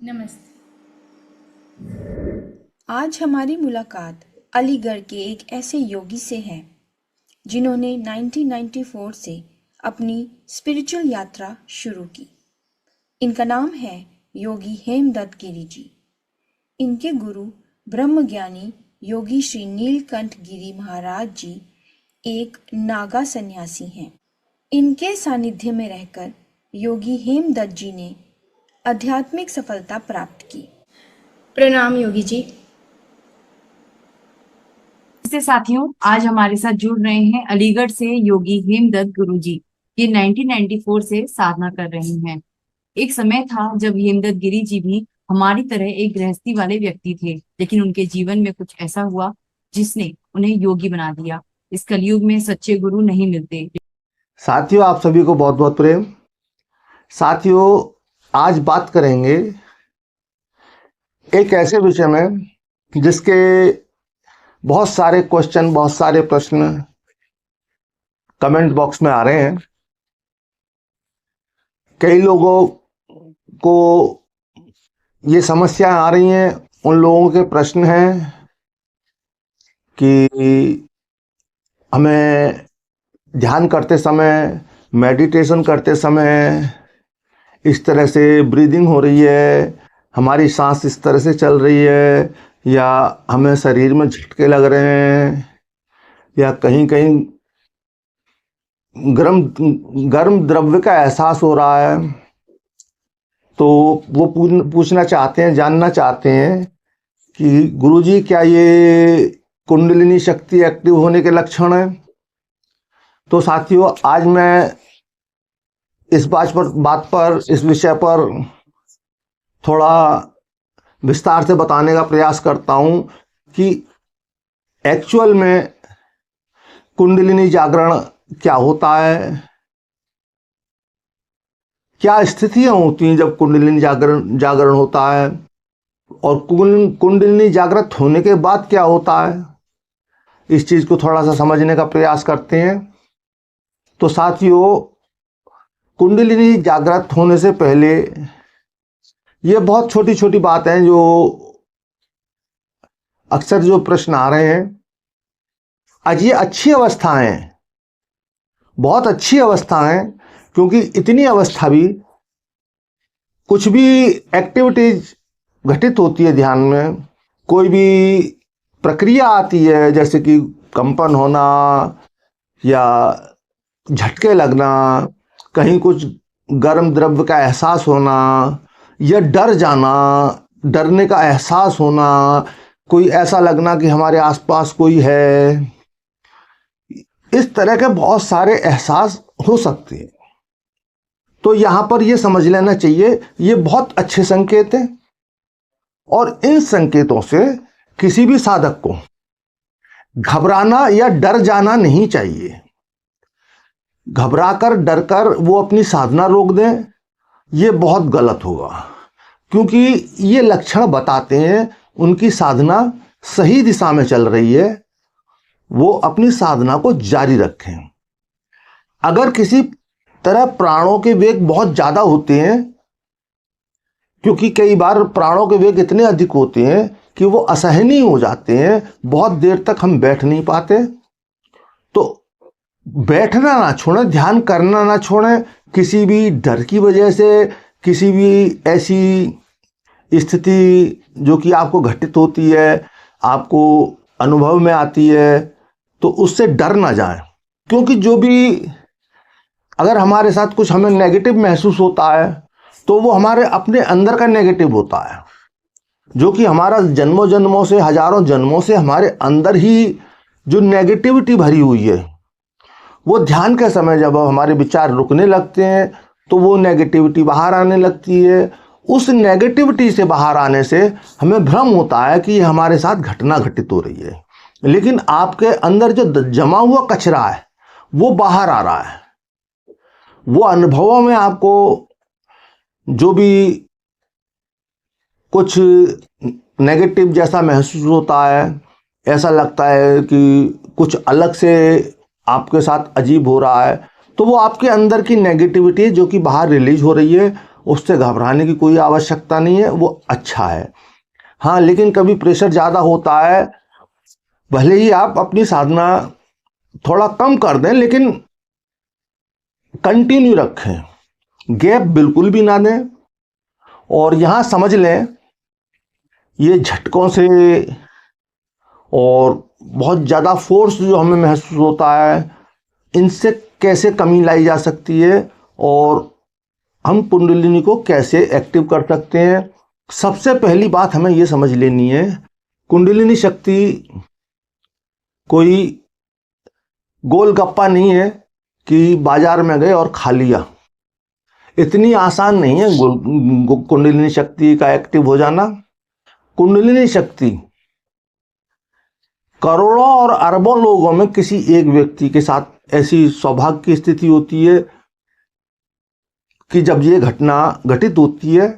नमस्ते। आज हमारी मुलाकात अलीगढ़ के एक ऐसे योगी से है जिन्होंने 1994 से अपनी स्पिरिचुअल यात्रा शुरू की। इनका नाम है योगी हेमदत्त गिरी जी। इनके गुरु ब्रह्मज्ञानी योगी श्री नीलकंठ गिरी महाराज जी एक नागा सन्यासी हैं। इनके सानिध्य में रहकर योगी हेमदत्त जी ने आध्यात्मिक सफलता प्राप्त की। प्रणाम योगी जी। से साथियों, आज हमारे साथ जुड़ रहे हैं अलीगढ़ से योगी हेमदत्त गुरु जी। ये 1994 से साधना कर रहे हैं। एक समय था जब हेमदत्त गिरी जी भी हमारी तरह एक गृहस्थी वाले व्यक्ति थे, लेकिन उनके जीवन में कुछ ऐसा हुआ जिसने उन्हें योगी बना दिया। इस कलयुग में सच्चे गुरु नहीं मिलते। साथियों, आप सभी को बहुत बहुत प्रेम। साथियों, आज बात करेंगे एक ऐसे विषय में जिसके बहुत सारे क्वेश्चन, बहुत सारे प्रश्न कमेंट बॉक्स में आ रहे हैं। कई लोगों को ये समस्या आ रही हैं। उन लोगों के प्रश्न हैं कि हमें ध्यान करते समय, मेडिटेशन करते समय इस तरह से ब्रीदिंग हो रही है, हमारी सांस इस तरह से चल रही है, या हमें शरीर में झटके लग रहे हैं, या कहीं कहीं गर्म द्रव्य का एहसास हो रहा है। तो वो पूछना चाहते हैं, जानना चाहते हैं कि गुरुजी, क्या ये कुंडलिनी शक्ति एक्टिव होने के लक्षण हैं? तो साथियों, आज मैं इस इस विषय पर थोड़ा विस्तार से बताने का प्रयास करता हूं कि एक्चुअल में कुंडलिनी जागरण क्या होता है, क्या स्थितियां होती हैं जब कुंडलिनी जागरण होता है, और कुंडलिनी जागृत होने के बाद क्या होता है। इस चीज को थोड़ा सा समझने का प्रयास करते हैं। तो साथियों, कुंडलिनी जागृत होने से पहले ये बहुत छोटी छोटी बात है जो अक्सर जो प्रश्न आ रहे हैं। आज ये अच्छी अवस्था है, बहुत अच्छी अवस्था है, क्योंकि इतनी अवस्था भी कुछ भी एक्टिविटीज घटित होती है ध्यान में, कोई भी प्रक्रिया आती है, जैसे कि कंपन होना या झटके लगना, कहीं कुछ गर्म द्रव्य का एहसास होना, या डर जाना, डरने का एहसास होना, कोई ऐसा लगना कि हमारे आसपास कोई है, इस तरह के बहुत सारे एहसास हो सकते हैं। तो यहां पर यह समझ लेना चाहिए, ये बहुत अच्छे संकेत हैं, और इन संकेतों से किसी भी साधक को घबराना या डर जाना नहीं चाहिए। घबराकर, डरकर वो अपनी साधना रोक दें, ये बहुत गलत होगा, क्योंकि ये लक्षण बताते हैं उनकी साधना सही दिशा में चल रही है। वो अपनी साधना को जारी रखें। अगर किसी तरह प्राणों के वेग बहुत ज्यादा होते हैं, क्योंकि कई बार प्राणों के वेग इतने अधिक होते हैं कि वो असहनीय हो जाते हैं, बहुत देर तक हम बैठ नहीं पाते, तो बैठना ना छोड़ें, ध्यान करना ना छोड़ें। किसी भी डर की वजह से, किसी भी ऐसी स्थिति जो कि आपको घटित होती है, आपको अनुभव में आती है, तो उससे डर ना जाएं। क्योंकि जो भी, अगर हमारे साथ कुछ हमें नेगेटिव महसूस होता है, तो वो हमारे अपने अंदर का नेगेटिव होता है, जो कि हमारा जन्मों जन्मों से, हजारों जन्मों से हमारे अंदर ही जो नेगेटिविटी भरी हुई है, वो ध्यान के समय जब हमारे विचार रुकने लगते हैं तो वो नेगेटिविटी बाहर आने लगती है। उस नेगेटिविटी से बाहर आने से हमें भ्रम होता है कि हमारे साथ घटना घटित हो रही है, लेकिन आपके अंदर जो जमा हुआ कचरा है वो बाहर आ रहा है। वो अनुभवों में आपको जो भी कुछ नेगेटिव जैसा महसूस होता है, ऐसा लगता है कि कुछ अलग से आपके साथ अजीब हो रहा है, तो वो आपके अंदर की नेगेटिविटी जो कि बाहर रिलीज हो रही है, उससे घबराने की कोई आवश्यकता नहीं है, वो अच्छा है। हाँ, लेकिन कभी प्रेशर ज़्यादा होता है, भले ही आप अपनी साधना थोड़ा कम कर दें लेकिन कंटिन्यू रखें, गैप बिल्कुल भी ना दें। और यहाँ समझ लें, ये झटकों से और बहुत ज़्यादा फोर्स जो हमें महसूस होता है, इनसे कैसे कमी लाई जा सकती है और हम कुंडलिनी को कैसे एक्टिव कर सकते हैं। सबसे पहली बात हमें ये समझ लेनी है, कुंडलिनी शक्ति कोई गोलगप्पा नहीं है कि बाजार में गए और खा लिया। इतनी आसान नहीं है कुंडलिनी शक्ति का एक्टिव हो जाना। कुंडलिनी शक्ति करोड़ों और अरबों लोगों में किसी एक व्यक्ति के साथ ऐसी सौभाग्य की स्थिति होती है कि जब ये घटना घटित होती है,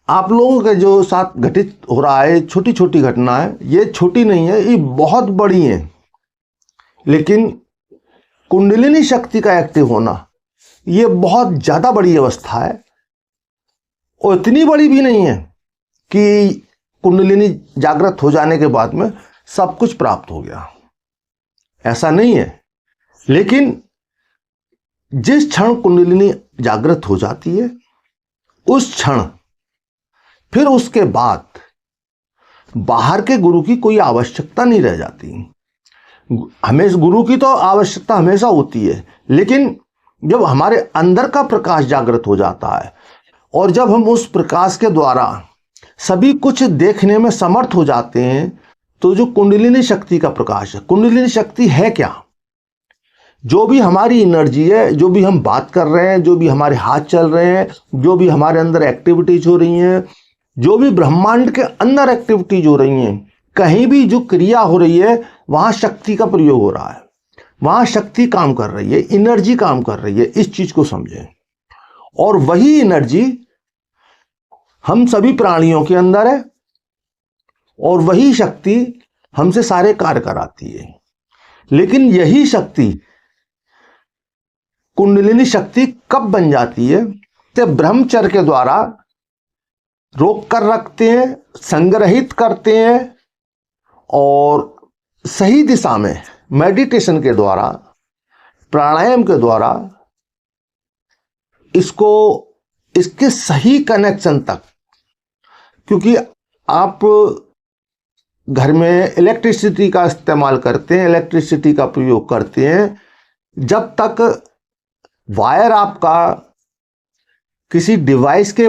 आप लोगों के जो साथ घटित हो रहा है, छोटी छोटी घटना है, ये छोटी नहीं है, ये बहुत बड़ी है। लेकिन कुंडलिनी शक्ति का एक्टिव होना ये बहुत ज्यादा बड़ी अवस्था है, और इतनी बड़ी भी नहीं है कि कुंडलिनी जागृत हो जाने के बाद में सब कुछ प्राप्त हो गया, ऐसा नहीं है। लेकिन जिस क्षण कुंडलिनी जागृत हो जाती है, उस क्षण फिर उसके बाद बाहर के गुरु की कोई आवश्यकता नहीं रह जाती। हमें गुरु की तो आवश्यकता हमेशा होती है, लेकिन जब हमारे अंदर का प्रकाश जागृत हो जाता है और जब हम उस प्रकाश के द्वारा सभी कुछ देखने में समर्थ हो जाते हैं, तो जो कुंडलिनी शक्ति का प्रकाश है, कुंडलिनी शक्ति है क्या? जो भी हमारी एनर्जी है, जो भी हम बात कर रहे हैं, जो भी हमारे हाथ चल रहे हैं, जो भी हमारे अंदर एक्टिविटीज हो रही हैं, जो भी ब्रह्मांड के अंदर एक्टिविटीज हो रही हैं, कहीं भी जो क्रिया हो रही है वहां शक्ति का प्रयोग हो रहा है, वहां शक्ति काम कर रही है, एनर्जी काम कर रही है। इस चीज को समझें। और वही एनर्जी हम सभी प्राणियों के अंदर है और वही शक्ति हमसे सारे कार्य कराती है। लेकिन यही शक्ति कुंडलिनी शक्ति कब बन जाती है? जब ब्रह्मचर्य के द्वारा रोक कर रखते हैं, संग्रहित करते हैं और सही दिशा में मेडिटेशन के द्वारा, प्राणायाम के द्वारा इसको इसके सही कनेक्शन तक, क्योंकि आप घर में इलेक्ट्रिसिटी का इस्तेमाल करते हैं, इलेक्ट्रिसिटी का प्रयोग करते हैं, जब तक वायर आपका किसी डिवाइस के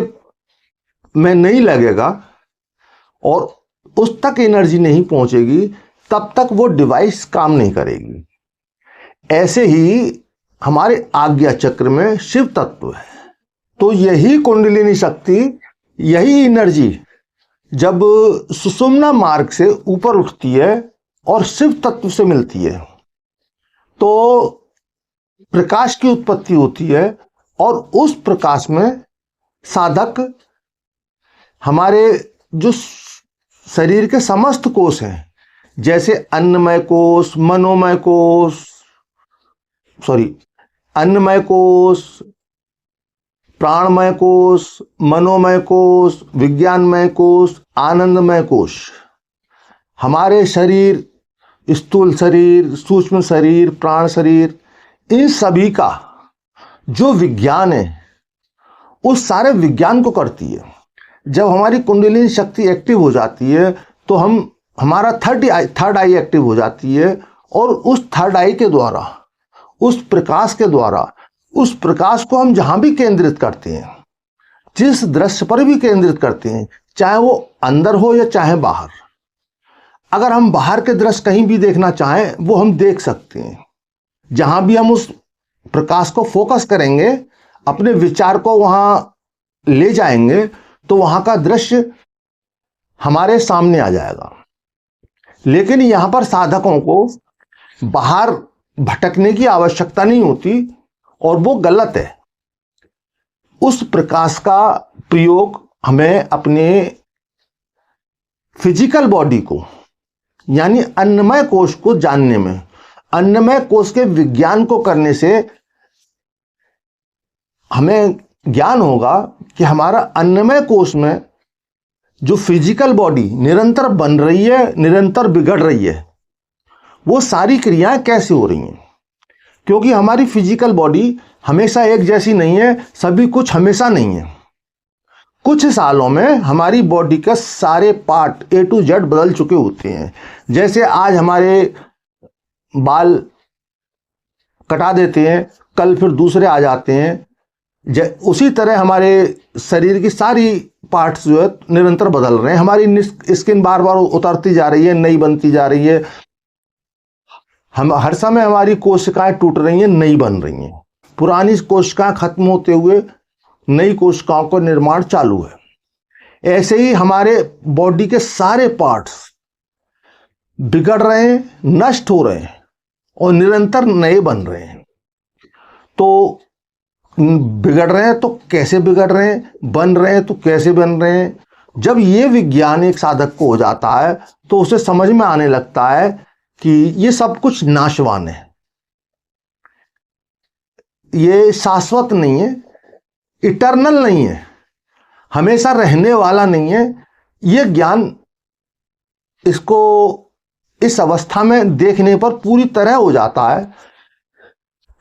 में नहीं लगेगा और उस तक एनर्जी नहीं पहुंचेगी, तब तक वो डिवाइस काम नहीं करेगी। ऐसे ही हमारे आज्ञा चक्र में शिव तत्व है। तो यही कुंडलिनी शक्ति, यही एनर्जी जब सुषुम्ना मार्ग से ऊपर उठती है और शिव तत्व से मिलती है, तो प्रकाश की उत्पत्ति होती है। और उस प्रकाश में साधक हमारे जो शरीर के समस्त कोष हैं, जैसे अन्नमय कोष, मनोमय कोष, अन्नमय कोष, प्राणमय कोष, मनोमय कोष, विज्ञानमय कोष, आनंदमय कोष, हमारे शरीर, स्थूल शरीर, सूक्ष्म शरीर, प्राण शरीर, इन सभी का जो विज्ञान है उस सारे विज्ञान को करती है। जब हमारी कुंडलिनी शक्ति एक्टिव हो जाती है तो हमारा थर्ड आई एक्टिव हो जाती है, और उस थर्ड आई के द्वारा, उस प्रकाश के द्वारा, उस प्रकाश को हम जहां भी केंद्रित करते हैं, जिस दृश्य पर भी केंद्रित करते हैं, चाहे वो अंदर हो या चाहे बाहर, अगर हम बाहर के दृश्य कहीं भी देखना चाहें वो हम देख सकते हैं। जहां भी हम उस प्रकाश को फोकस करेंगे, अपने विचार को वहां ले जाएंगे, तो वहां का दृश्य हमारे सामने आ जाएगा। लेकिन यहां पर साधकों को बाहर भटकने की आवश्यकता नहीं होती, और वो गलत है। उस प्रकाश का प्रयोग हमें अपने फिजिकल बॉडी को, यानी अन्नमय कोश को जानने में, अन्नमय कोश के विज्ञान को करने से हमें ज्ञान होगा कि हमारा अन्नमय कोश में जो फिजिकल बॉडी निरंतर बन रही है, निरंतर बिगड़ रही है, वो सारी क्रियाएं कैसे हो रही हैं। क्योंकि हमारी फिजिकल बॉडी हमेशा एक जैसी नहीं है, सभी कुछ हमेशा नहीं है। कुछ सालों में हमारी बॉडी के सारे पार्ट A to Z बदल चुके होते हैं। जैसे आज हमारे बाल कटा देते हैं, कल फिर दूसरे आ जाते हैं, उसी तरह हमारे शरीर की सारी पार्ट्स जो है निरंतर बदल रहे हैं। हमारी स्किन बार बार उतरती जा रही है, नई बनती जा रही है। हम हर समय हमारी कोशिकाएं टूट रही हैं, नई बन रही हैं। पुरानी कोशिकाएं खत्म होते हुए नई कोशिकाओं का निर्माण चालू है। ऐसे ही हमारे बॉडी के सारे पार्ट्स बिगड़ रहे हैं, नष्ट हो रहे हैं और निरंतर नए बन रहे हैं। तो बिगड़ रहे हैं तो कैसे बिगड़ रहे हैं, बन रहे हैं तो कैसे बन रहे हैं। जब ये विज्ञान एक साधक को हो जाता है तो उसे समझ में आने लगता है कि ये सब कुछ नाशवान है, ये शाश्वत नहीं है, इटर्नल नहीं है, हमेशा रहने वाला नहीं है। ये ज्ञान इसको इस अवस्था में देखने पर पूरी तरह हो जाता है।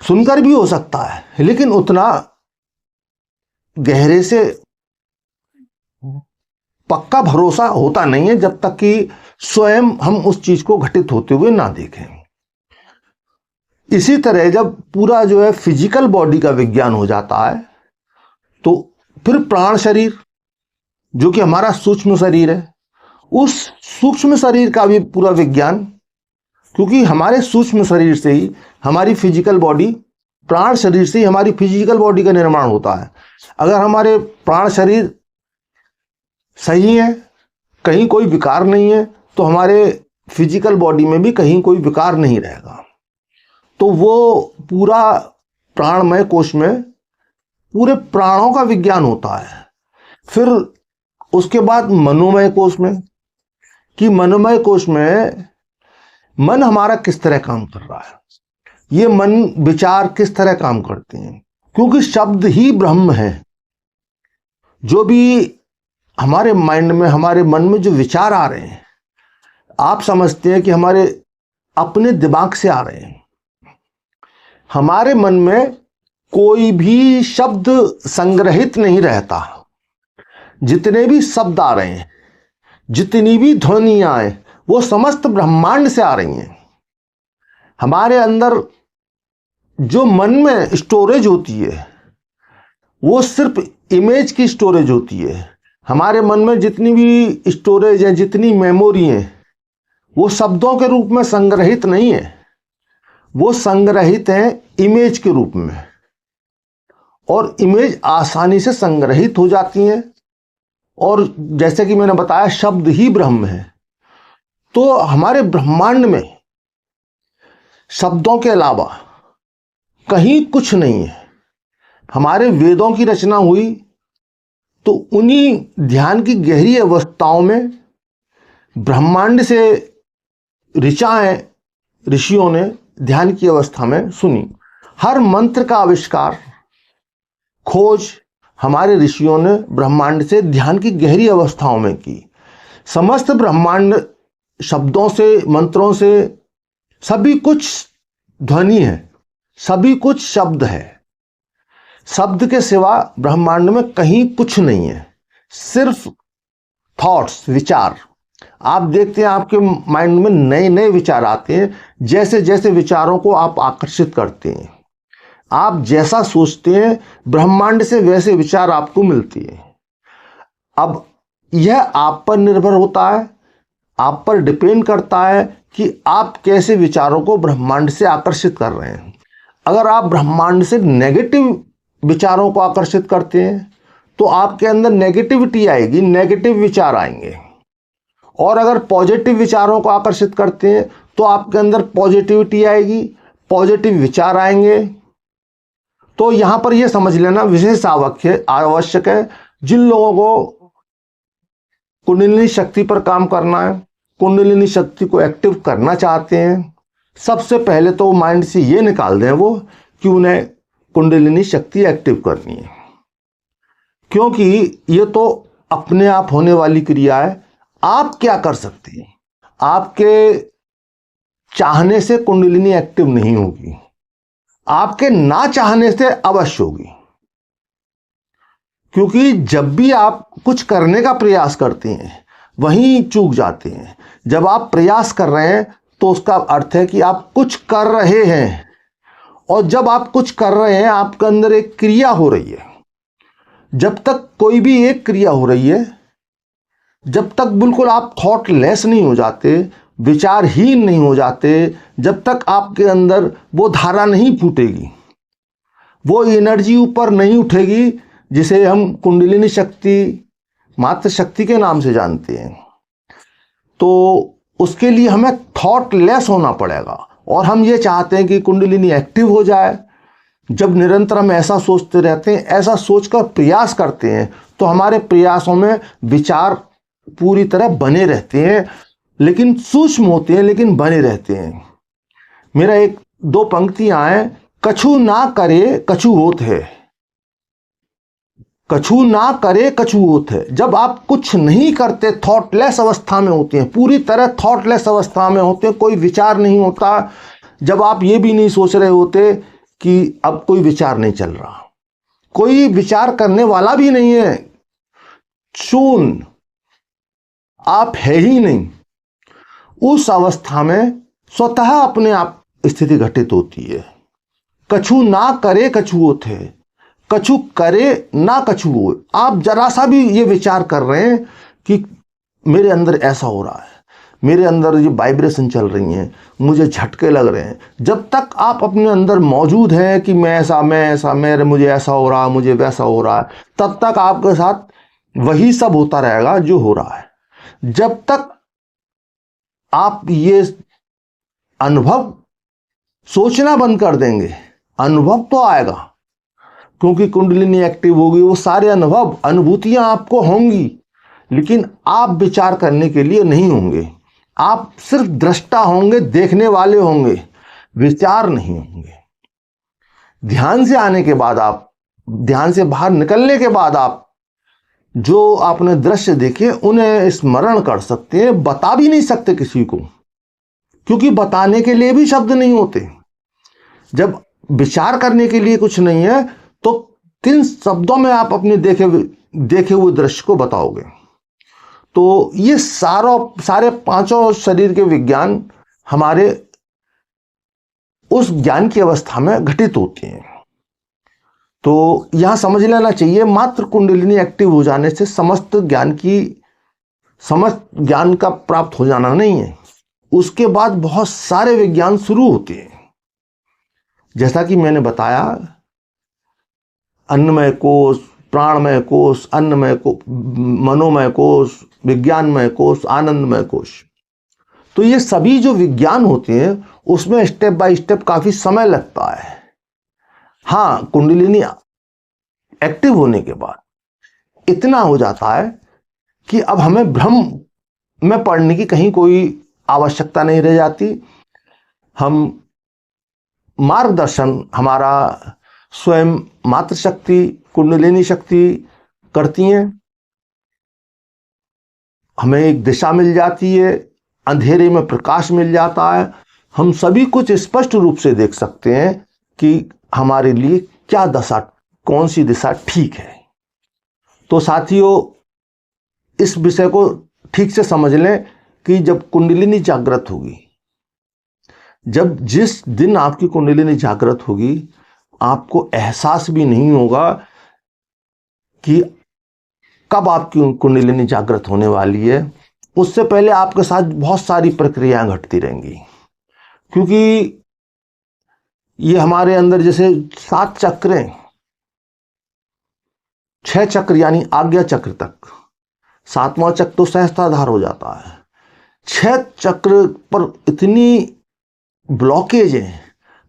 सुनकर भी हो सकता है, लेकिन उतना गहरे से पक्का भरोसा होता नहीं है जब तक कि स्वयं हम उस चीज को घटित होते हुए ना देखें। इसी तरह जब पूरा जो है फिजिकल बॉडी का विज्ञान हो जाता है तो फिर प्राण शरीर, जो कि हमारा सूक्ष्म शरीर है, उस सूक्ष्म शरीर का भी पूरा विज्ञान, क्योंकि हमारे सूक्ष्म शरीर से ही हमारी फिजिकल बॉडी, प्राण शरीर से ही हमारी फिजिकल बॉडी का निर्माण होता है। अगर हमारे प्राण शरीर सही है, कहीं कोई विकार नहीं है, तो हमारे फिजिकल बॉडी में भी कहीं कोई विकार नहीं रहेगा। तो वो पूरा प्राणमय कोश में पूरे प्राणों का विज्ञान होता है। फिर उसके बाद मनोमय कोश में, कि मनोमय कोश में मन हमारा किस तरह काम कर रहा है, ये मन विचार किस तरह काम करते हैं। क्योंकि शब्द ही ब्रह्म है। जो भी हमारे माइंड में, हमारे मन में जो विचार आ रहे हैं, आप समझते हैं कि हमारे अपने दिमाग से आ रहे हैं। हमारे मन में कोई भी शब्द संग्रहित नहीं रहता। जितने भी शब्द आ रहे हैं, जितनी भी ध्वनियां हैं, वो समस्त ब्रह्मांड से आ रही हैं। हमारे अंदर जो मन में स्टोरेज होती है वो सिर्फ इमेज की स्टोरेज होती है। हमारे मन में जितनी भी स्टोरेज है, जितनी मेमोरी है, वो शब्दों के रूप में संग्रहित नहीं है, वो संग्रहित है इमेज के रूप में। और इमेज आसानी से संग्रहित हो जाती हैं। और जैसे कि मैंने बताया, शब्द ही ब्रह्म है। तो हमारे ब्रह्मांड में शब्दों के अलावा कहीं कुछ नहीं है। हमारे वेदों की रचना हुई तो उन्हीं ध्यान की गहरी अवस्थाओं में ब्रह्मांड से ऋचाएं ऋषियों ने ध्यान की अवस्था में सुनी। हर मंत्र का आविष्कार, खोज हमारे ऋषियों ने ब्रह्मांड से ध्यान की गहरी अवस्थाओं में की। समस्त ब्रह्मांड शब्दों से, मंत्रों से, सभी कुछ ध्वनि है, सभी कुछ शब्द है। शब्द के सिवा ब्रह्मांड में कहीं कुछ नहीं है, सिर्फ थॉट्स, विचार। आप देखते हैं आपके माइंड में नए नए विचार आते हैं। जैसे जैसे विचारों को आप आकर्षित करते हैं, आप जैसा सोचते हैं, ब्रह्मांड से वैसे विचार आपको मिलते हैं। अब यह आप पर निर्भर होता है, आप पर डिपेंड करता है कि आप कैसे विचारों को ब्रह्मांड से आकर्षित कर रहे हैं। अगर आप ब्रह्मांड से नेगेटिव विचारों को आकर्षित करते हैं तो आपके अंदर नेगेटिविटी आएगी, नेगेटिव विचार आएंगे। और अगर पॉजिटिव विचारों को आकर्षित करते हैं तो आपके अंदर पॉजिटिविटी आएगी, पॉजिटिव विचार आएंगे। तो यहां पर यह समझ लेना विशेष आवश्यक है। जिन लोगों को कुंडलिनी शक्ति पर काम करना है, कुंडलिनी शक्ति को एक्टिव करना चाहते हैं, सबसे पहले तो माइंड से ये निकाल दें वो कि उन्हें कुंडलिनी शक्ति एक्टिव करनी है। क्योंकि ये तो अपने आप होने वाली क्रिया है। आप क्या कर सकते हैं? आपके चाहने से कुंडलिनी एक्टिव नहीं होगी, आपके ना चाहने से अवश्य होगी। क्योंकि जब भी आप कुछ करने का प्रयास करते हैं वहीं चूक जाते हैं। जब आप प्रयास कर रहे हैं तो उसका अर्थ है कि आप कुछ कर रहे हैं, और जब आप कुछ कर रहे हैं आपके अंदर एक क्रिया हो रही है। जब तक कोई भी एक क्रिया हो रही है, जब तक बिल्कुल आप थॉटलेस नहीं हो जाते, विचारहीन नहीं हो जाते, जब तक आपके अंदर वो धारा नहीं फूटेगी, वो एनर्जी ऊपर नहीं उठेगी, जिसे हम कुंडलिनी शक्ति, मात्र शक्ति के नाम से जानते हैं, तो उसके लिए हमें थॉटलेस होना पड़ेगा। और हम ये चाहते हैं कि कुंडलिनी एक्टिव हो जाए। जब निरंतर हम ऐसा सोचते रहते हैं, ऐसा सोचकर प्रयास करते हैं, तो हमारे प्रयासों में विचार पूरी तरह बने रहते हैं, लेकिन सूक्ष्म होते हैं, लेकिन बने रहते हैं। मेरा एक दो पंक्तियां हैं, कछु ना करे कछु होत है, कछु ना करे कछु होत है। जब आप कुछ नहीं करते, थॉटलेस अवस्था में होते हैं, पूरी तरह थॉटलेस अवस्था में होते हैं, कोई विचार नहीं होता। जब आप ये भी नहीं सोच रहे होते कि अब कोई विचार नहीं चल रहा, कोई विचार करने वाला भी नहीं है, शून्य, आप है ही नहीं, उस अवस्था में स्वतः अपने आप स्थिति घटित होती है। कछु ना करे कछु होत है, कछु करे ना कछु हो। आप जरा सा भी ये विचार कर रहे हैं कि मेरे अंदर ऐसा हो रहा है, मेरे अंदर ये वाइब्रेशन चल रही हैं, मुझे झटके लग रहे हैं, जब तक आप अपने अंदर मौजूद हैं कि मैं ऐसा मुझे ऐसा हो रहा है, मुझे वैसा हो रहा है, तब तक आपके साथ वही सब होता रहेगा जो हो रहा है। जब तक आप ये अनुभव सोचना बंद कर देंगे, अनुभव तो आएगा, क्योंकि कुंडलिनी एक्टिव होगी, वो सारे अनुभव, अनुभूतियां आपको होंगी, लेकिन आप विचार करने के लिए नहीं होंगे। आप सिर्फ दृष्टा होंगे, देखने वाले होंगे, विचार नहीं होंगे। ध्यान से आने के बाद, आप ध्यान से बाहर निकलने के बाद, आप जो आपने दृश्य देखे उन्हें स्मरण कर सकते हैं, बता भी नहीं सकते किसी को, क्योंकि बताने के लिए भी शब्द नहीं होते। जब विचार करने के लिए कुछ नहीं है तो किन शब्दों में आप अपने देखे हुए दृश्य को बताओगे? तो ये सारे पांचों शरीर के विज्ञान हमारे उस ज्ञान की अवस्था में घटित होते हैं। तो यहां समझ लेना चाहिए, मात्र कुंडलिनी एक्टिव हो जाने से समस्त ज्ञान का प्राप्त हो जाना नहीं है। उसके बाद बहुत सारे विज्ञान शुरू होते हैं, जैसा कि मैंने बताया, अन्नमय कोश, प्राणमय कोश, अन्नमय कोश, मनोमय कोश, विज्ञानमय कोश, आनंदमय कोश। तो ये सभी जो विज्ञान होते हैं उसमें स्टेप बाय स्टेप काफी समय लगता है। हाँ, कुंडलिनी एक्टिव होने के बाद इतना हो जाता है कि अब हमें भ्रम में पड़ने की कहीं कोई आवश्यकता नहीं रह जाती। हम मार्गदर्शन हमारा स्वयं मात्र शक्ति, कुंडलिनी शक्ति करती हैं। हमें एक दिशा मिल जाती है, अंधेरे में प्रकाश मिल जाता है। हम सभी कुछ स्पष्ट रूप से देख सकते हैं कि हमारे लिए क्या दशा, कौन सी दिशा ठीक है। तो साथियों, इस विषय को ठीक से समझ लें कि जब कुंडलिनी जागृत होगी, जिस दिन आपकी कुंडलिनी जागृत होगी, आपको एहसास भी नहीं होगा कि कब आपकी कुंडलिनी जागृत होने वाली है। उससे पहले आपके साथ बहुत सारी प्रक्रियाएं घटती रहेंगी, क्योंकि ये हमारे अंदर जैसे 7 चक्र हैं, 6 चक्र यानी आज्ञा चक्र तक, 7वां चक्र तो सहस्त्राधार हो जाता है। 6 चक्र पर इतनी ब्लॉकेज है,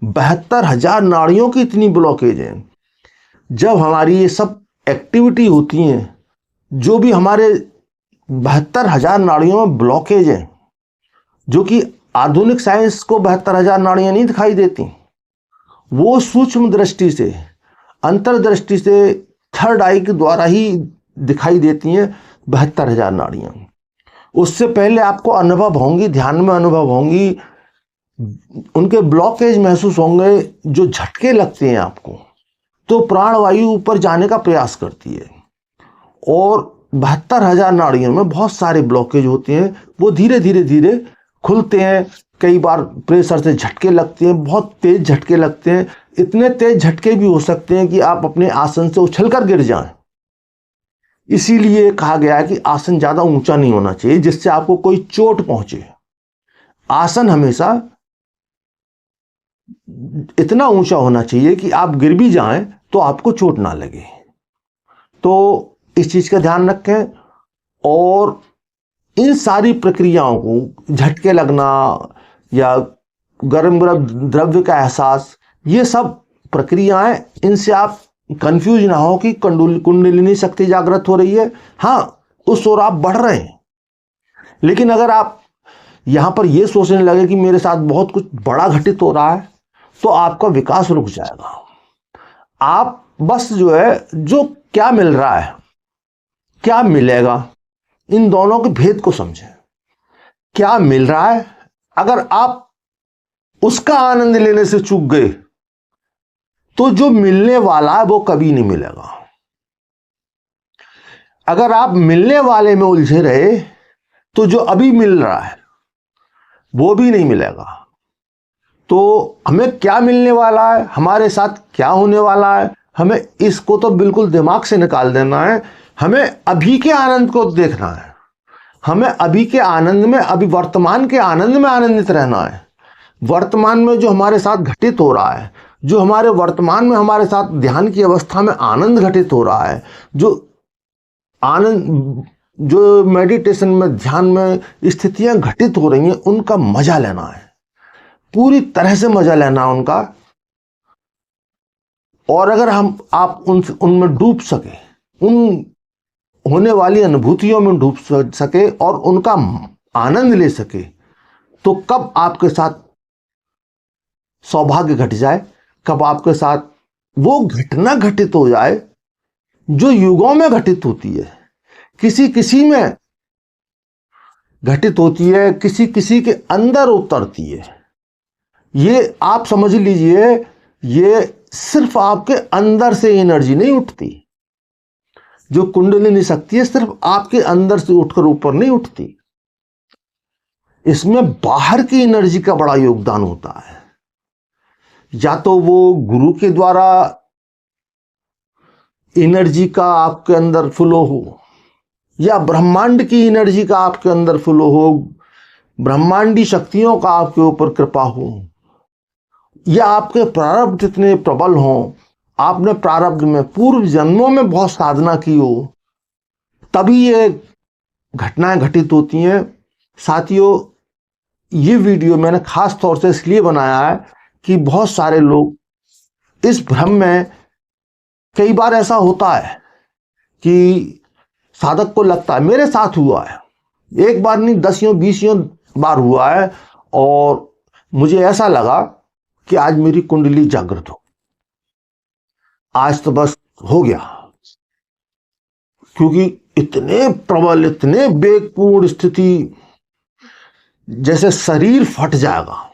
72,000 नाड़ियों की इतनी ब्लॉकेज है। जब हमारी ये सब एक्टिविटी होती हैं, जो भी हमारे 72,000 नाड़ियों में ब्लॉकेज है, जो कि आधुनिक साइंस को 72,000 नाड़ियां नहीं दिखाई देती, वो सूक्ष्म दृष्टि से, अंतर्दृष्टि से थर्ड आई के द्वारा ही दिखाई देती हैं 72,000 नाड़ियां। उससे पहले आपको अनुभव होंगी, ध्यान में अनुभव होंगी, उनके ब्लॉकेज महसूस होंगे, जो झटके लगते हैं आपको, तो प्राणवायु ऊपर जाने का प्रयास करती है। और 72,000 नाड़ियों में बहुत सारे ब्लॉकेज होते हैं, वो धीरे धीरे धीरे खुलते हैं। कई बार प्रेशर से झटके लगते हैं, बहुत तेज झटके लगते हैं, इतने तेज झटके भी हो सकते हैं कि आप अपने आसन से उछलकर गिर जाएं। इसीलिए कहा गया है कि आसन ज्यादा ऊंचा नहीं होना चाहिए जिससे आपको कोई चोट पहुंचे। आसन हमेशा इतना ऊंचा होना चाहिए कि आप गिर भी जाएं तो आपको चोट ना लगे। तो इस चीज का ध्यान रखें। और इन सारी प्रक्रियाओं को, झटके लगना या गर्म गर्म द्रव्य का एहसास, ये सब प्रक्रियाएं, इनसे आप कंफ्यूज ना हो कि कुंडलिनी शक्ति जागृत हो रही है। हाँ, उस ओर आप बढ़ रहे हैं, लेकिन अगर आप यहां पर यह सोचने लगे कि मेरे साथ बहुत कुछ बड़ा घटित हो रहा है, तो आपका विकास रुक जाएगा। आप बस जो है, जो क्या मिल रहा है, क्या मिलेगा, इन दोनों के भेद को समझें। क्या मिल रहा है, अगर आप उसका आनंद लेने से चूक गए तो जो मिलने वाला है वो कभी नहीं मिलेगा। अगर आप मिलने वाले में उलझे रहे तो जो अभी मिल रहा है वो भी नहीं मिलेगा। तो हमें क्या मिलने वाला है, हमारे साथ क्या होने वाला है, हमें इसको तो बिल्कुल दिमाग से निकाल देना है। हमें अभी के आनंद को देखना है, हमें अभी के आनंद में, अभी वर्तमान के आनंद में आनंदित रहना है। वर्तमान में जो हमारे साथ घटित हो रहा है, जो हमारे वर्तमान में हमारे साथ ध्यान की अवस्था में आनंद घटित हो रहा है, जो आनंद, जो मेडिटेशन में, ध्यान में स्थितियां घटित हो रही हैं, उनका मजा लेना है, पूरी तरह से मजा लेना है उनका। और अगर आप उनमें डूब सके, उन होने वाली अनुभूतियों में डूब सके और उनका आनंद ले सके, तो कब आपके साथ सौभाग्य घट जाए, कब आपके साथ वो घटना घटित हो जाए जो युगों में घटित होती है, किसी किसी में घटित होती है, किसी किसी के अंदर उतरती है। ये आप समझ लीजिए, ये सिर्फ आपके अंदर से एनर्जी नहीं उठती। जो कुंडलिनी शक्ति है सिर्फ आपके अंदर से उठकर ऊपर नहीं उठती, इसमें बाहर की एनर्जी का बड़ा योगदान होता है। या तो वो गुरु के द्वारा एनर्जी का आपके अंदर फ्लो हो, या ब्रह्मांड की एनर्जी का आपके अंदर फ्लो हो, ब्रह्मांडी शक्तियों का आपके ऊपर कृपा हो, या आपके प्रारब्ध इतने प्रबल हों, आपने प्रारब्ध में पूर्व जन्मों में बहुत साधना की हो, तभी ये घटनाएं घटित होती हैं। साथियों, ये वीडियो मैंने खास तौर से इसलिए बनाया है कि बहुत सारे लोग इस भ्रम में, कई बार ऐसा होता है कि साधक को लगता है, मेरे साथ हुआ है, एक बार नहीं 10-20 बार हुआ है, और मुझे ऐसा लगा कि आज मेरी कुंडली जागृत हो, आज तो बस हो गया। क्योंकि इतने प्रबल, इतने वेगपूर्ण स्थिति, जैसे शरीर फट जाएगा,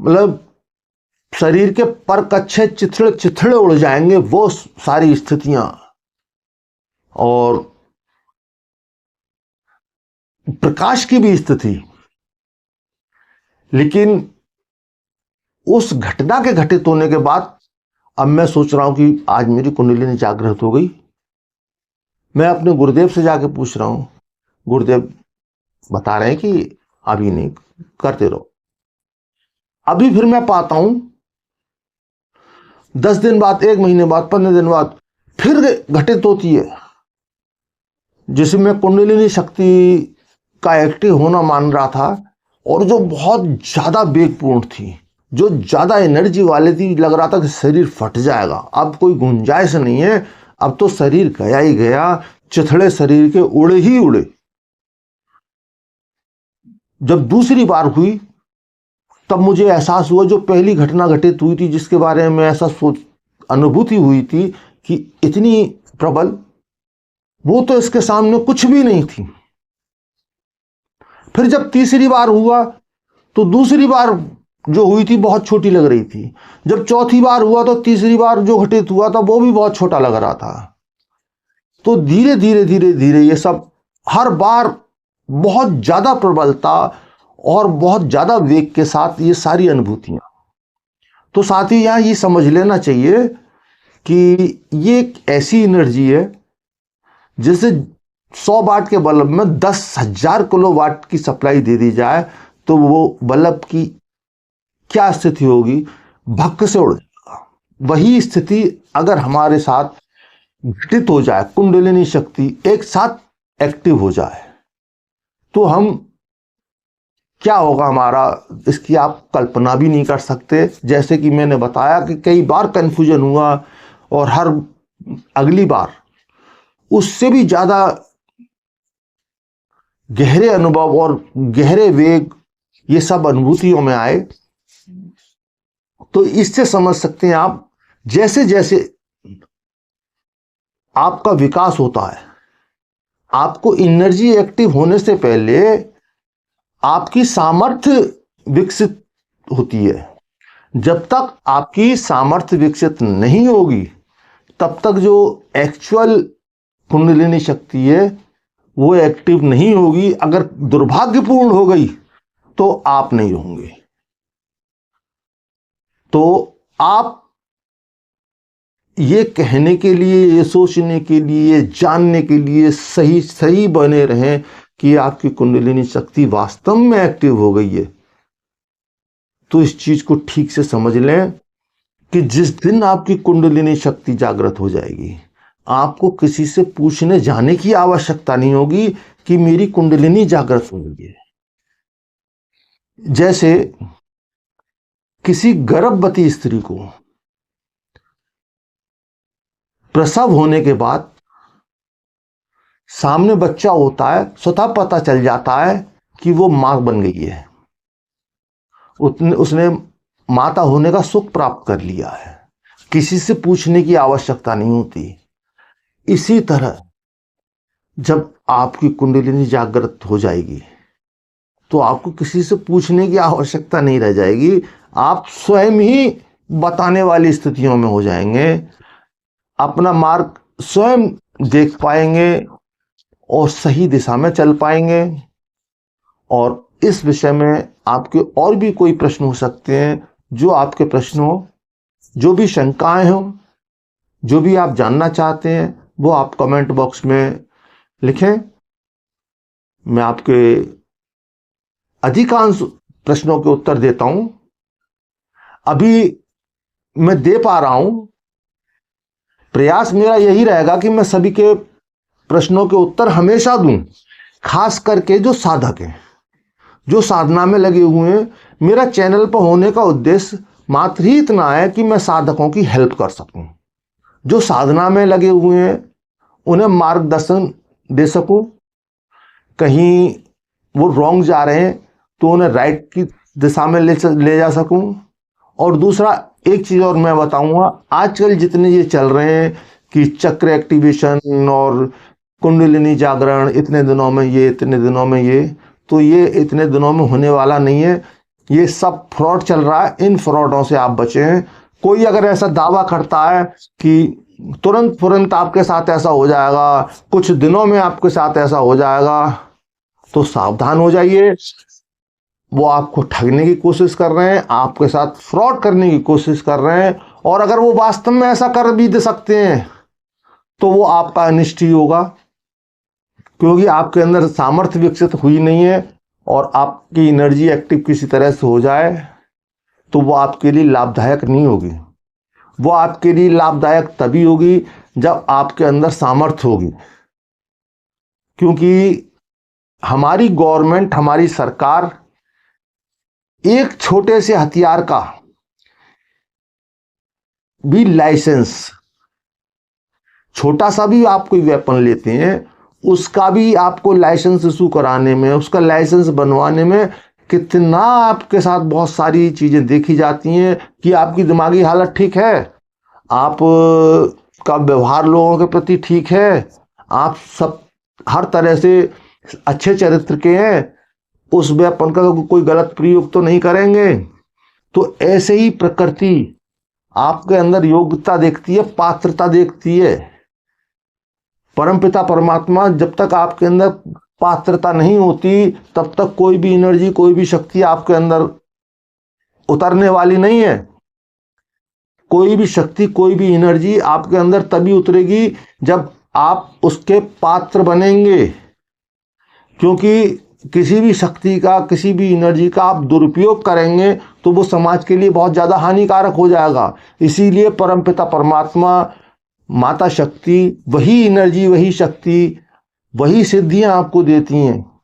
मतलब शरीर के पर कच्छे चिथड़े चिथड़े उड़ जाएंगे, वो सारी स्थितियां। और प्रकाश की भी स्थिति। लेकिन उस घटना के घटित होने के बाद अब मैं सोच रहा हूं कि आज मेरी कुंडलिनी जागृत हो गई। मैं अपने गुरुदेव से जाके पूछ रहा हूं, गुरुदेव बता रहे हैं कि अभी नहीं, करते रहो। अभी फिर मैं पाता हूं 10 दिन बाद, 1 महीने बाद, 15 दिन बाद फिर घटित होती है, जिसमें कुंडलिनी शक्ति का एक्टिव होना मान रहा था, और जो बहुत ज्यादा वेगपूर्ण थी, जो ज्यादा एनर्जी वाली थी। लग रहा था कि शरीर फट जाएगा, अब कोई गुंजाइश नहीं है, अब तो शरीर गया ही गया, चिथड़े शरीर के उड़े ही उड़े। जब दूसरी बार हुई तब मुझे एहसास हुआ, जो पहली घटना घटित हुई थी, जिसके बारे में ऐसा सोच, अनुभूति हुई थी कि इतनी प्रबल, वो तो इसके सामने कुछ भी नहीं थी। फिर जब तीसरी बार हुआ तो दूसरी बार जो हुई थी बहुत छोटी लग रही थी। जब चौथी बार हुआ तो तीसरी बार जो घटित हुआ था वो भी बहुत छोटा लग रहा था। तो धीरे धीरे धीरे धीरे ये सब हर बार बहुत ज्यादा प्रबलता और बहुत ज्यादा वेग के साथ ये सारी अनुभूतियां। तो साथ ही यहां ये समझ लेना चाहिए कि ये एक ऐसी एनर्जी है जैसे 100 वाट के बल्ब में 10,000 किलोवाट की सप्लाई दे दी जाए तो वो बल्ब की क्या स्थिति होगी, भक्क से उड़ जाएगा। वही स्थिति अगर हमारे साथ घटित हो जाए, कुंडलिनी शक्ति एक साथ एक्टिव हो जाए, तो हम क्या होगा हमारा, इसकी आप कल्पना भी नहीं कर सकते। जैसे कि मैंने बताया कि कई बार कंफ्यूजन हुआ और हर अगली बार उससे भी ज्यादा गहरे अनुभव और गहरे वेग ये सब अनुभूतियों में आए। तो इससे समझ सकते हैं आप, जैसे जैसे आपका विकास होता है, आपको एनर्जी एक्टिव होने से पहले आपकी सामर्थ्य विकसित होती है। जब तक आपकी सामर्थ्य विकसित नहीं होगी तब तक जो एक्चुअल कुंडलिनी शक्ति है वो एक्टिव नहीं होगी। अगर दुर्भाग्यपूर्ण हो गई तो आप नहीं होंगे। तो आप ये कहने के लिए, ये सोचने के लिए, जानने के लिए सही सही बने रहें कि आपकी कुंडलिनी शक्ति वास्तव में एक्टिव हो गई है। तो इस चीज को ठीक से समझ लें कि जिस दिन आपकी कुंडलिनी शक्ति जागृत हो जाएगी, आपको किसी से पूछने जाने की आवश्यकता नहीं होगी कि मेरी कुंडलिनी जागृत हो गई है। जैसे किसी गर्भवती स्त्री को प्रसव होने के बाद सामने बच्चा होता है, स्वतः पता चल जाता है कि वो मां बन गई है, उसने माता होने का सुख प्राप्त कर लिया है, किसी से पूछने की आवश्यकता नहीं होती। इसी तरह जब आपकी कुंडलिनी जागृत हो जाएगी तो आपको किसी से पूछने की आवश्यकता नहीं रह जाएगी, आप स्वयं ही बताने वाली स्थितियों में हो जाएंगे, अपना मार्ग स्वयं देख पाएंगे और सही दिशा में चल पाएंगे। और इस विषय में आपके और भी कोई प्रश्न हो सकते हैं, जो आपके प्रश्न हो, जो भी शंकाएं हो, जो भी आप जानना चाहते हैं, वो आप कमेंट बॉक्स में लिखें। मैं आपके अधिकांश प्रश्नों के उत्तर देता हूं। अभी मैं दे पा रहा हूं, प्रयास मेरा यही रहेगा कि मैं सभी के प्रश्नों के उत्तर हमेशा दूं, खास करके जो साधक हैं, जो साधना में लगे हुए हैं। मेरा चैनल पर होने का उद्देश्य मात्र ही इतना है कि मैं साधकों की हेल्प कर सकूं, जो साधना में लगे हुए हैं उन्हें मार्गदर्शन दे सकूं। कहीं वो रॉन्ग जा रहे हैं तो उन्हें राइट की दिशा में ले जा सकूं। और दूसरा एक चीज और मैं बताऊंगा, आजकल जितने ये चल रहे हैं कि चक्र एक्टिवेशन और कुंडलिनी जागरण, इतने दिनों में ये, इतने दिनों में ये, तो ये इतने दिनों में होने वाला नहीं है। ये सब फ्रॉड चल रहा है, इन फ्रॉडों से आप बचें। कोई अगर ऐसा दावा करता है कि तुरंत आपके साथ ऐसा हो जाएगा, कुछ दिनों में आपके साथ ऐसा हो जाएगा, तो सावधान हो जाइए। वो आपको ठगने की कोशिश कर रहे हैं, आपके साथ फ्रॉड करने की कोशिश कर रहे हैं। और अगर वो वास्तव में ऐसा कर भी दे सकते हैं तो वो आपका अनिष्ट ही होगा, क्योंकि आपके अंदर सामर्थ्य विकसित हुई नहीं है। और आपकी एनर्जी एक्टिव किसी तरह से हो जाए तो वो आपके लिए लाभदायक नहीं होगी। वो आपके लिए लाभदायक तभी होगी जब आपके अंदर सामर्थ्य होगी। क्योंकि हमारी गवर्नमेंट, हमारी सरकार एक छोटे से हथियार का भी लाइसेंस, छोटा सा भी आप कोई वेपन लेते हैं, उसका भी आपको लाइसेंस इशू कराने में, उसका लाइसेंस बनवाने में कितना आपके साथ बहुत सारी चीजें देखी जाती हैं कि आपकी दिमागी हालत ठीक है, आप आपका व्यवहार लोगों के प्रति ठीक है, आप सब हर तरह से अच्छे चरित्र के हैं, उस व्यापन का कोई गलत प्रयोग तो नहीं करेंगे, तो ऐसे ही प्रकृति आपके अंदर योग्यता देखती है, पात्रता देखती है। परमपिता परमात्मा जब तक आपके अंदर पात्रता नहीं होती तब तक कोई भी एनर्जी, कोई भी शक्ति आपके अंदर उतरने वाली नहीं है। कोई भी शक्ति, कोई भी एनर्जी आपके अंदर तभी उतरेगी जब आप उसके पात्र बनेंगे, क्योंकि किसी भी शक्ति का, किसी भी एनर्जी का आप दुरुपयोग करेंगे तो वो समाज के लिए बहुत ज़्यादा हानिकारक हो जाएगा। इसीलिए परमपिता परमात्मा, माता शक्ति, वही एनर्जी, वही शक्ति, वही सिद्धियां आपको देती हैं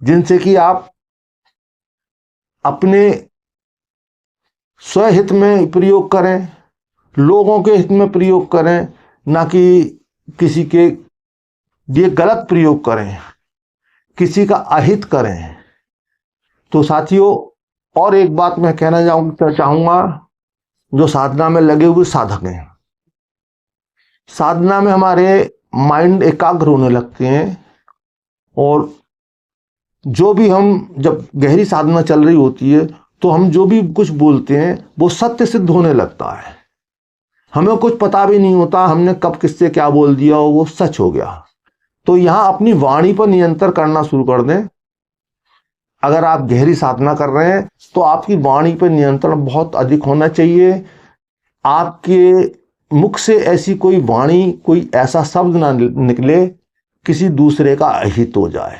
जिनसे कि आप अपने स्वहित में प्रयोग करें, लोगों के हित में प्रयोग करें, ना कि किसी के लिए गलत प्रयोग करें, किसी का अहित करें। तो साथियों, और एक बात मैं कहना चाहूँगा, जो साधना में लगे हुए साधक हैं, साधना में हमारे माइंड एकाग्र होने लगते हैं, और जो भी हम, जब गहरी साधना चल रही होती है तो हम जो भी कुछ बोलते हैं वो सत्य सिद्ध होने लगता है। हमें कुछ पता भी नहीं होता हमने कब किससे क्या बोल दिया हो, वो सच हो गया। तो यहाँ अपनी वाणी पर नियंत्रण करना शुरू कर दें। अगर आप गहरी साधना कर रहे हैं तो आपकी वाणी पर नियंत्रण बहुत अधिक होना चाहिए। आपके मुख से ऐसी कोई वाणी, कोई ऐसा शब्द ना निकले किसी दूसरे का अहित हो जाए।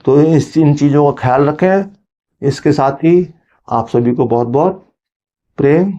तो इन चीज़ों का ख्याल रखें। इसके साथ ही आप सभी को बहुत बहुत प्रेम।